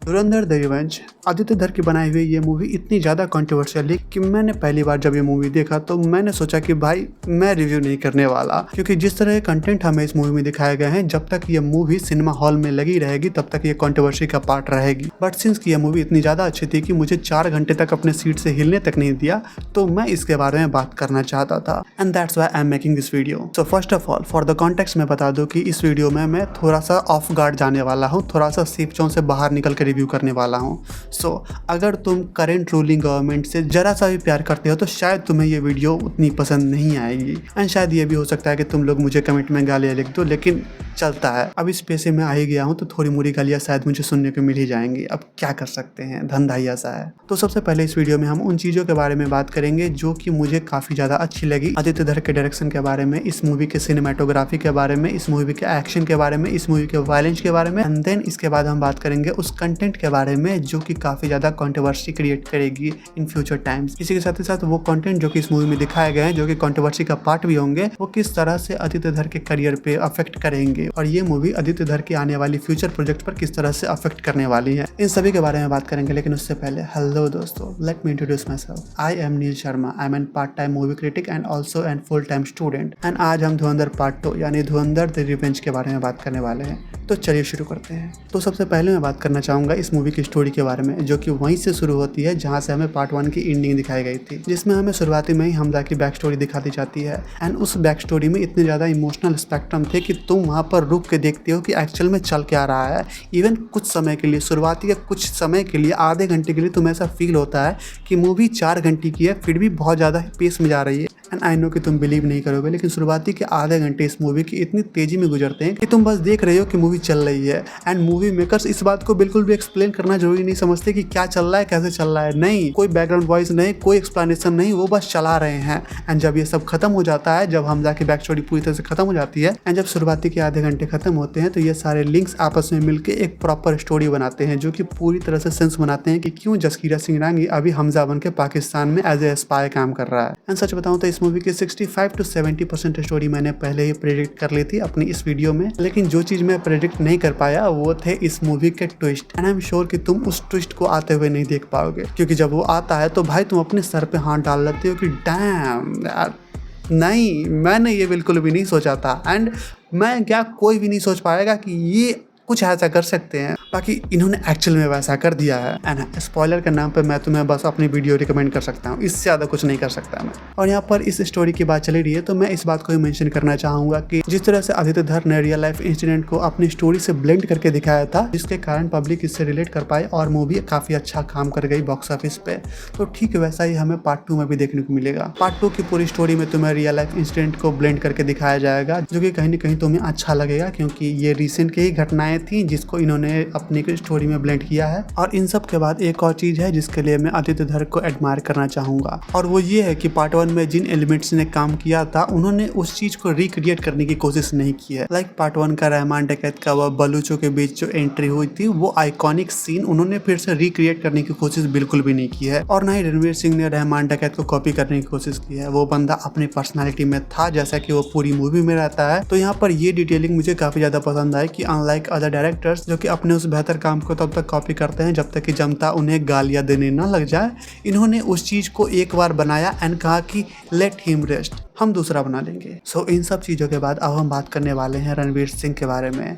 Dhurandhar the revenge Aditya धर की बनाई हुई ये मूवी इतनी ज़्यादा कंट्रोवर्शियल है कि मैंने पहली बार जब ये मूवी देखा तो मैंने सोचा कि भाई मैं रिव्यू नहीं करने वाला, क्योंकि जिस तरह के कंटेंट हमें इस मूवी में दिखाए गए हैं, जब तक ये मूवी सिनेमा हॉल में लगी रहेगी तब तक ये कंट्रोवर्सी का पार्ट रहेगी। बट सिंस की ये मूवी इतनी ज़्यादा अच्छी थी कि मुझे 4 घंटे तक अपने सीट से हिलने तक नहीं दिया, तो मैं इसके बारे में बात करना चाहता था and that's why I am making this video. So first of all for the context मैं बता दूं कि इस वीडियो में मैं थोड़ा सा ऑफ गार्ड जाने वाला हूँ, थोड़ा सा सेफ जोन से बाहर निकल कर रिव्यू करने वाला हूँ। सो अगर तुम करेंट रूलिंग गवर्नमेंट से जरा सा भी प्यार करते हो तो शायद तुम्हें ये वीडियो उतनी पसंद नहीं आएगी एंड शायद ये भी हो सकता है कि तुम लोग मुझे कमेंट में गालियाँ लिख दो, लेकिन चलता है। अब इस पैसे में आ ही गया हूँ तो थोड़ी मोड़ी गालियाँ शायद मुझे सुनने को मिल ही जाएंगी, अब क्या कर सकते हैं, धंधा ही ऐसा है। तो सबसे पहले इस वीडियो में हम उन चीज़ों के बारे में बात करेंगे जो कि मुझे काफ़ी ज़्यादा अच्छी लगी आदित्य धर के डायरेक्शन के बारे में, इस मूवी के सिनेमाटोग्राफी के बारे में, इस मूवी के एक्शन के बारे में, इस मूवी के वायलेंस के बारे में एंड देन इसके बाद हम बात करेंगे उस कंटेंट के बारे में जो कि काफ़ी ज़्यादा कंट्रोवर्सी क्रिएट करेगी इन फ्यूचर टाइम्स। इसी के साथ ही साथ वो कंटेंट जो कि इस मूवी में दिखाए गए हैं जो कि कंट्रोवर्सी का पार्ट भी होंगे, वो किस तरह से आदित्य धर के करियर पे अफेक्ट करेंगे और ये मूवी आदित्य धर की आने वाली फ्यूचर प्रोजेक्ट पर किस तरह से अफेक्ट करने वाली है, इन सभी के बारे में बात करेंगे। लेकिन उससे पहले हेलो दोस्तों, let me introduce myself. I am Neel Sharma, I am an part time movie critic and also an full time student and आज हम धुरंधर पार्ट 2 यानी धुरंधर द रिवेंज के बारे में बात करने वाले हैं। तो चलिए शुरू करते हैं। तो सबसे पहले मैं बात करना चाहूँगा इस मूवी की स्टोरी के बारे में, जो कि वहीं से शुरू होती है जहाँ से हमें पार्ट 1 की एंडिंग दिखाई गई थी, जिसमें हमें शुरुआती में ही हमजा की बैक स्टोरी दिखा दी जाती है एंड उस बैक स्टोरी में इतने ज़्यादा इमोशनल स्पेक्ट्रम थे कि तुम वहाँ पर रुक के देखते हो कि एक्चुअल में चल क्या रहा है। इवन कुछ समय के लिए, शुरुआती के कुछ समय के लिए, आधे घंटे के लिए तुम्हें ऐसा फील होता है कि मूवी 4 घंटे की है फिर भी बहुत ज़्यादा पेस में जा रही है एंड आई नो कि तुम बिलीव नहीं करोगे, लेकिन शुरुआती के आधे घंटे इस मूवी की इतनी तेजी में गुजरते हैं कि तुम बस देख रहे हो कि मूवी चल रही है एंड मूवी मेकर्स इस बात को बिल्कुल भी एक्सप्लेन करना जरूरी नहीं समझते कि क्या चल रहा है, कैसे चल रहा है। नहीं, कोई बैकग्राउंड वॉइस नहीं, कोई एक्सप्लेनेशन नहीं, वो बस चला रहे हैं एंड जब ये सब खत्म हो जाता है, जब हमजा की बैक स्टोरी पूरी तरह से खत्म हो जाती है एंड जब शुरुआती के आधे घंटे खत्म होते हैं तो ये सारे लिंक्स आपस में मिलकर एक प्रॉपर स्टोरी बनाते हैं जो कि पूरी तरह से सेंस बनाते हैं कि क्यों जसकीरत सिंह रांगी अभी हमजा बन के पाकिस्तान में एज ए स्पाई काम कर रहा है। एंड सच बताऊं तो इस मूवी की 65 to 70% स्टोरी मैंने पहले ही प्रेडिक्ट कर ली थी अपनी इस वीडियो में, लेकिन जो चीज मैं प्रेडिक्ट नहीं कर पाया वो थे इस मूवी के twist and I am sure कि तुम उस ट्विस्ट को आते हुए नहीं देख पाओगे, क्योंकि जब वो आता है तो भाई तुम अपने सर पे हाथ डाल लेते हो कि डैम यार, नहीं मैंने ये बिल्कुल भी नहीं सोचा था एंड मैं क्या कोई भी नहीं सोच पाएगा कि ये कुछ ऐसा कर सकते हैं। बाकी इन्होंने एक्चुअल में वैसा कर दिया है एंड स्पॉइलर के नाम पे मैं तुम्हें बस अपनी वीडियो रिकमेंड कर सकता हूँ, इससे ज़्यादा कुछ नहीं कर सकता मैं। और यहाँ पर इस स्टोरी की बात चली रही है तो मैं इस बात को ही मेंशन करना चाहूँगा कि जिस तरह से आदित्य धर ने रियल लाइफ इंसिडेंट को अपनी स्टोरी से ब्लेंड करके दिखाया था, जिसके कारण पब्लिक इससे रिलेट कर पाए और मूवी काफ़ी अच्छा काम कर गई बॉक्स ऑफिस पे, तो ठीक वैसा ही हमें पार्ट 2 में भी देखने को मिलेगा। पार्ट 2 की पूरी स्टोरी में तुम्हें रियल लाइफ इंसिडेंट को ब्लेंड करके दिखाया जाएगा, जो कि कहीं ना कहीं तुम्हें अच्छा लगेगा, क्योंकि ये रिसेंट की ही घटनाएं थी जिसको इन्होंने अपनी स्टोरी में ब्लेंड किया है। और इन सब के बाद एक और चीज है जिसके लिए मैं आदित्य धर को एडमायर करना चाहूंगा, और वो ये है कि पार्ट 1 में जिन एलिमेंट्स ने काम किया था उन्होंने उस चीज को रिक्रिएट करने की कोशिश नहीं की है। लाइक पार्ट 1 का रहमान डकैत का वह बलूचों के बीच जो एंट्री हुई थी, वो आइकॉनिक सीन उन्होंने फिर से रिक्रिएट करने की कोशिश बिल्कुल भी नहीं की है, और ना ही रणवीर सिंह ने रहमान डकैत को कॉपी करने की कोशिश की है। वो बंदा अपनी पर्सनैलिटी में था जैसा कि वो पूरी मूवी में रहता है। तो यहाँ पर ये डिटेलिंग मुझे काफी ज्यादा पसंद आई कि अनलाइक अदर डायरेक्टर्स जो कि अपने उस बेहतर काम को तब तक कॉपी करते हैं जब तक कि जनता उन्हें गालियां देने ना लग जाए, इन्होंने उस चीज को एक बार बनाया एंड कहा कि लेट हिम रेस्ट, हम दूसरा बना लेंगे। सो इन सब चीज़ों के बाद अब हम बात करने वाले हैं रणवीर सिंह के बारे में।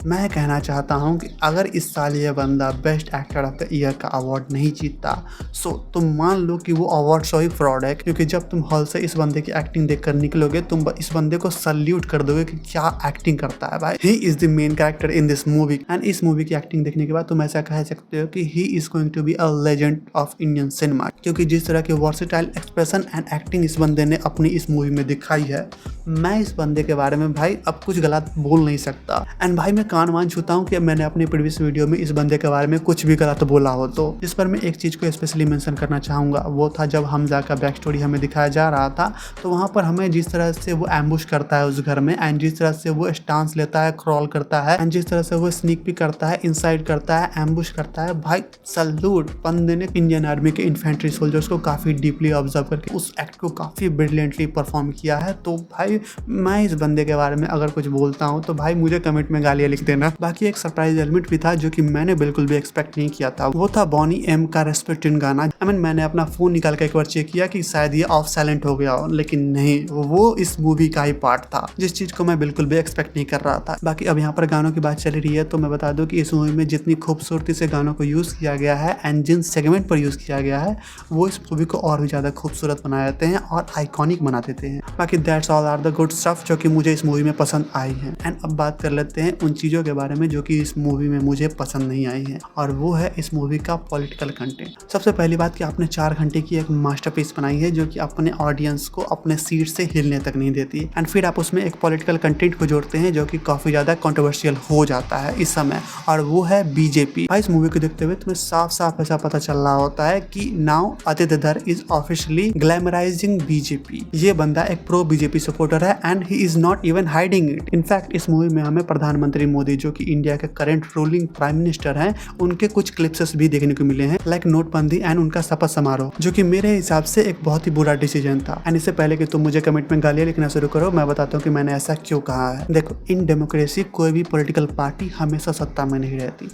मैं कहना चाहता हूं कि अगर इस साल ये बंदा best actor of the year का अवार्ड नहीं जीतता सो तुम मान लो कि वो अवार्ड सो ही फ्रॉड है, क्योंकि जब तुम हॉल से इस बंदे की एक्टिंग देखकर निकलोगे तुम इस बंदे को सल्यूट कर दोगे कि क्या एक्टिंग करता है भाई। He is the main character in this movie and इस मूवी की एक्टिंग देखने के बाद तुम ऐसा कह सकते हो कि he is going to be a legend of Indian cinema, क्योंकि जिस तरह के वर्सेटाइल एक्सप्रेशन एंड एक्टिंग इस बंदे ने अपनी इस मूवी में दिखाई है, मैं इस बंदे के बारे में भाई अब कुछ गलत बोल नहीं सकता। एंड भाई मैं कान मान छूता हूँ कि मैंने अपनी प्रीवियस वीडियो में इस बंदे के बारे में कुछ भी गलत बोला हो, तो इस पर मैं एक चीज़ को स्पेशली मेंशन करना चाहूँगा। वो था जब हमजा का बैक स्टोरी हमें दिखाया जा रहा था, तो वहाँ पर हमें जिस तरह से वो एम्बुश करता है उस घर में एंड जिस तरह से वो स्टांस लेता है, क्रॉल करता है एंड जिस तरह से वो स्नीक भी करता है, इनसाइड करता है, एम्बुश करता है, भाई सल्यूट। बंदे ने इंडियन आर्मी के इन्फेंट्री सोल्जर्स को काफ़ी डीपली ऑब्जर्व करके उस एक्ट को काफ़ी ब्रिलियंटली परफॉर्म किया है। तो भाई मैं इस बंदे के बारे में अगर कुछ बोलता हूँ तो भाई मुझे कमेंट में गालियाँ लिख देना। बाकी एक सरप्राइज एलिमेंट भी था जो कि मैंने बिल्कुल भी एक्सपेक्ट नहीं किया था, वो था बॉनी एम का रेस्पेक्टिन गाना। मैंने अपना फोन निकाल के एक बार चेक किया कि शायद ये ऑफ साइलेंट हो गया हो, लेकिन नहीं, वो इस मूवी का ही पार्ट था, जिस चीज को मैं बिल्कुल भी एक्सपेक्ट नहीं कर रहा था। बाकी अब यहाँ पर गानों की बात चल रही है तो मैं बता दूं कि इस मूवी में जितनी खूबसूरती से गानों को यूज किया गया है एंड जिन सेगमेंट पर यूज किया गया है वो इस मूवी को और भी ज्यादा खूबसूरत बना देते हैं और आइकॉनिक बना देते हैं। बाकी that's all are the good stuff जो कि मुझे इस मूवी में पसंद आई है। एंड अब बात कर लेते हैं उन चीजों के बारे में जो कि इस मूवी में मुझे पसंद नहीं आई है, और वो है इस मूवी का पॉलिटिकल कंटेंट। सबसे पहली बात कि आपने 4 घंटे की एक मास्टरपीस बनाई है जो कि अपने ऑडियंस को अपने सीट से हिलने तक नहीं देती, एंड फिर आप उसमें एक पॉलिटिकल कंटेंट को जोड़ते हैं जो कि काफी ज्यादा कंट्रोवर्शियल हो जाता है इस समय, और वो है बीजेपी। इस मूवी को देखते हुए तुम्हें साफ साफ ऐसा पता चल रहा होता है कि नाउ आदित्य धर इज ऑफिशियली ग्लैमराइजिंग बीजेपी। ये बंदा एक प्रो बीजेपी सपोर्टर है and he is not even hiding it. In fact इस मूवी में हमें प्रधानमंत्री मोदी जो कि इंडिया के करंट रूलिंग प्राइम मिनिस्टर हैं, उनके कुछ क्लिप्स भी देखने को मिले हैं, लाइक नोटबंदी एंड उनका शपथ समारोह, जो कि मेरे हिसाब से एक बहुत ही बुरा डिसीजन था। एंड इससे पहले कि तुम मुझे कमेंट में गालियां लिखना शुरू करो, मैं बताता हूँ कि मैंने ऐसा क्यों कहा है। देखो, इन डेमोक्रेसी कोई भी पॉलिटिकल पार्टी हमेशा सत्ता में नहीं रहती,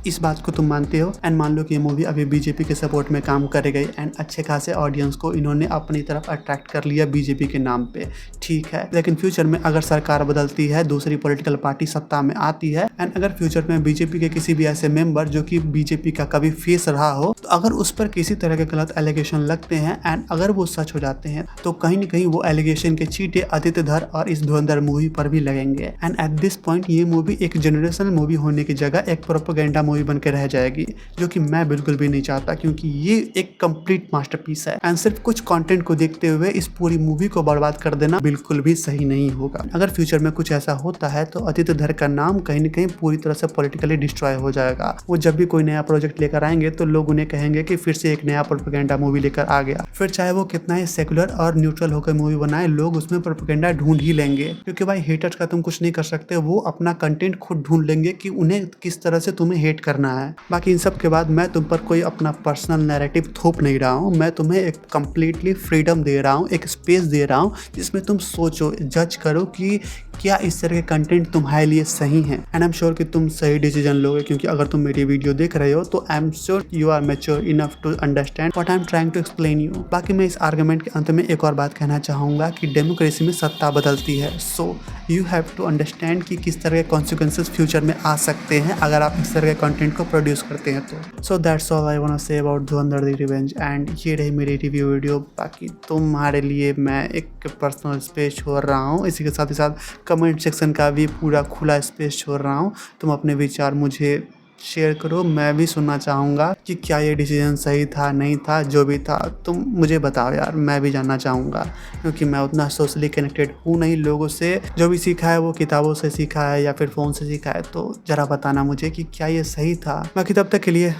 इस बात को तुम मानते हो। एंड मान लो कि ये मूवी अभी बीजेपी के सपोर्ट में काम कर गई एंड अच्छे खासे ऑडियंस को इन्होंने अपनी तरफ अट्रैक्ट कर लिया बीजेपी के नाम पे, ठीक है। लेकिन फ्यूचर में अगर सरकार बदलती है, दूसरी पॉलिटिकल पार्टी सत्ता में आती है, एंड अगर फ्यूचर में बीजेपी के किसी भी ऐसे मेंबर जो कि बीजेपी का कभी फेस रहा हो, तो अगर उस पर किसी तरह के गलत एलिगेशन लगते हैं एंड अगर वो सच हो जाते हैं, तो कहीं ना कहीं वो एलिगेशन के चीटे आदित्य धर और इस धुरंधर मूवी पर भी लगेंगे। एंड एट दिस पॉइंट ये मूवी एक जनरेशनल मूवी होने की जगह एक प्रोपेगेंडा मूवी बन के रह जाएगी, जो कि मैं बिल्कुल भी नहीं चाहता, क्योंकि ये एक कंप्लीट मास्टरपीस है एंड सिर्फ कुछ कंटेंट को देखते हुए इस पूरी मूवी को बर्बाद कर देना बिल्कुल भी सही नहीं होगा। अगर फ्यूचर में कुछ ऐसा होता है तो आदित्य धर का नाम कहीं ना कहीं पूरी तरह से पॉलिटिकली डिस्ट्रॉय हो जाएगा। वो जब भी कोई नया प्रोजेक्ट लेकर आएंगे तो लोग उन्हें कहेंगे कि फिर से एक नया प्रोपेगेंडा मूवी लेकर आ गया, फिर चाहे वो कितना ही सेकुलर और न्यूट्रल होकर मूवी बनाए, लोग उसमें प्रोपेगेंडा ढूंढ ही लेंगे, क्योंकि भाई हेटर्स का तुम कुछ नहीं कर सकते, वो अपना कंटेंट खुद ढूंढ लेंगे कि उन्हें किस तरह से तुम्हें हेट करना है। बाकी इन सब के बाद मैं तुम पर कोई अपना पर्सनल नैरेटिव थोप नहीं रहा हूँ, मैं तुम्हें एक कंप्लीटली फ्रीडम दे रहा हूँ, एक स्पेस दे रहा हूँ जिसमें तुम सोचो, जज करो कि क्या इस तरह के कंटेंट तुम्हारे लिए सही है। एंड आई एम श्योर कि तुम सही डिसीजन लोगे, क्योंकि अगर तुम मेरी वीडियो देख रहे हो तो I am sure you are mature enough to understand what I am trying to explain you. बाकी मैं इस आर्गुमेंट के अंत में एक और बात कहना चाहूँगा कि डेमोक्रेसी में सत्ता बदलती है, so you have to understand कि किस तरह के कॉन्सिक्वेंसेस फ्यूचर में आ सकते हैं अगर आप इस तरह के कंटेंट को प्रोड्यूस करते हैं तो। So that's all I want to say about Dhurandhar the revenge, and ये रही मेरी रिव्यू वीडियो। बाकी तुम्हारे लिए मैं एक पर्सनल स्पेस छोड़ रहा हूँ, इसी के साथ ही साथ कमेंट सेक्शन का भी पूरा खुला स्पेस छोड़ रहा हूँ। तुम अपने विचार मुझे शेयर करो, मैं भी सुनना चाहूँगा कि क्या ये डिसीजन सही था, नहीं था, जो भी था तुम मुझे बताओ यार, मैं भी जानना चाहूँगा, क्योंकि मैं उतना सोशली कनेक्टेड हूँ नहीं लोगों से। जो भी सीखा है वो किताबों से सीखा है या फिर फ़ोन से सीखा है, तो ज़रा बताना मुझे कि क्या ये सही था। बाकी तब तक के लिए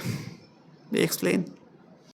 एक्सप्लेन।